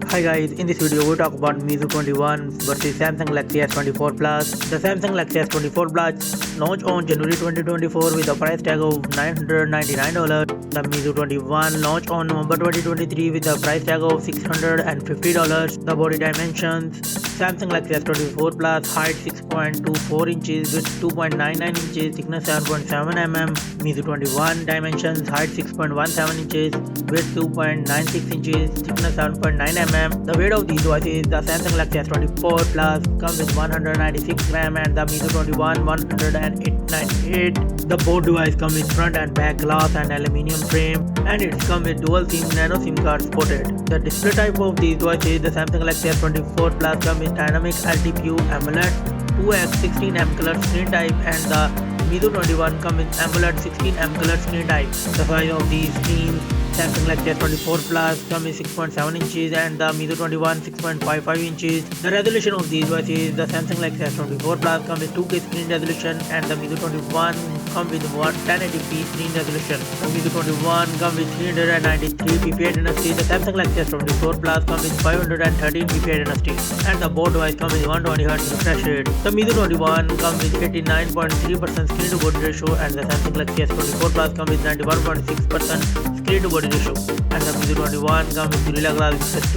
Hi guys, in this video we talk about Meizu 21 versus Samsung Galaxy S24 Plus. The Samsung Galaxy S24 Plus launched on January 2024 with a price tag of $999. The Meizu 21 launched on November 2023 with a price tag of $650. The body dimensions: Samsung Galaxy S24 Plus height 6.24 inches, width 2.99 inches, thickness 7.7 mm. Meizu 21 dimensions: height 6.17 inches, width 2.96 inches, thickness 7.9 mm. The weight of these devices: the Samsung Galaxy S24 Plus comes with 196 gram and the Meizu 21 198. The both devices come with front and back glass and aluminium frame, and it comes with dual SIM nano SIM card supported. The display type of these devices: the Samsung Galaxy S24 Plus comes with dynamic LTPO AMOLED 2x 16mm color screen type, and the Meizu 21 comes with AMOLED 16mm color screen type. The size of these screens: Samsung Galaxy S24 Plus comes with 6.7 inches and the Meizu 21 6.55 inches. The resolution of these devices: the Samsung Galaxy S24 Plus comes with 2K screen resolution and the Meizu 21 comes with 1080p screen resolution. The Meizu 21 comes with 393 ppi density. The Samsung Galaxy S24 Plus comes with 513 ppi density, and the both devices come with 120Hz refresh rate. The Meizu 21 comes with 89.3% screen to body ratio and the Samsung Galaxy S24 Plus comes with 91.6% screen to body ratio, and the Meizu 21 comes with Gorilla Glass X2.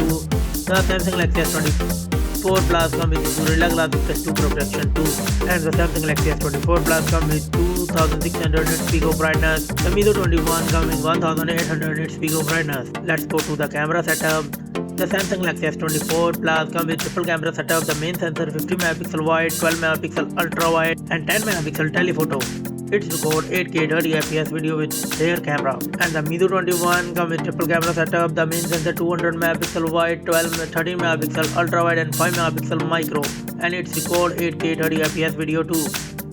The Samsung Galaxy S24 Plus comes with Gorilla Glass X2 protection 2, and the Samsung Galaxy S24 Plus comes with 2600 nits peak of brightness. The Meizu 21 comes with 1800 nits peak of brightness. Let's go to the camera setup. The Samsung Galaxy S24 Plus comes with triple camera setup. The main sensor 50 megapixel wide, 12 megapixel ultra wide, and 10 megapixel telephoto. It records 8K 30fps video with rear camera. And the Meizu 21 comes with triple camera setup. The main sensor 200 megapixel wide, 13 megapixel ultra wide, and 5 megapixel micro. And it records 8K 30fps video too.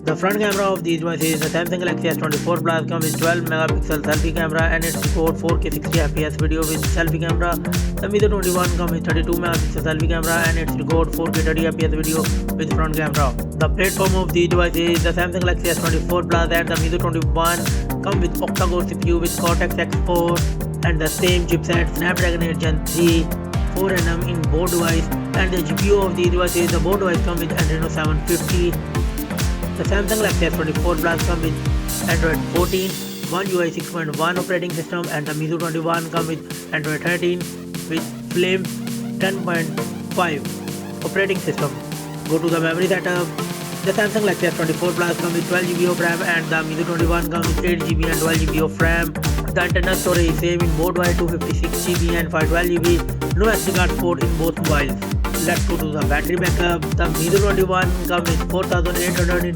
The front camera of these devices: the Samsung Galaxy S24 Plus comes with 12 megapixel selfie camera and it records 4K 60fps video with selfie camera. The Meizu 21 comes with 32 megapixel selfie camera and it records 4K 30fps video with front camera. The platform of these devices: the Samsung Galaxy S24 Plus and the Meizu 21 come with octa-core CPU with Cortex X4 and the same chipset Snapdragon 8 Gen 3 4nm in both devices. And the GPU of these devices: the both devices come with Adreno 750. The Samsung Galaxy S24 Plus comes with Android 14, One UI 6.1 operating system, and the Meizu 21 comes with Android 13 with Flame 10.5 operating system. Go to the memory setup. The Samsung Galaxy S24 Plus comes with 12GB of RAM and the Meizu 21 comes with 8GB and 12GB of RAM. The internal storage is same in both devices: 256GB and 512GB. No SD card support in both mobiles. Let's go to the battery backup. The Meizu 21 comes with 4800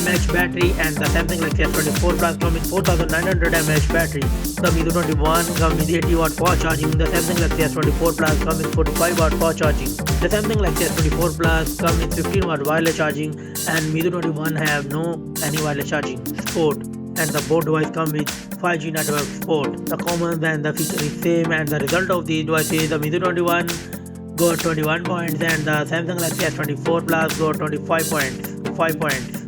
mAh battery and the Samsung Galaxy S24 Plus comes with 4900 mAh battery. The Meizu 21 comes with 80 watt fast charging. The Samsung Galaxy S24 Plus comes with 45 watt fast charging. The Samsung Galaxy S24 Plus comes with 15 watt wireless charging, and Meizu 21 have no any wireless charging support, and the both devices come with 5G network support. The common and the feature is same, and the result of these devices: the Meizu 21 got 21 points and the Samsung Galaxy S24 Plus got 25 points, 5 points.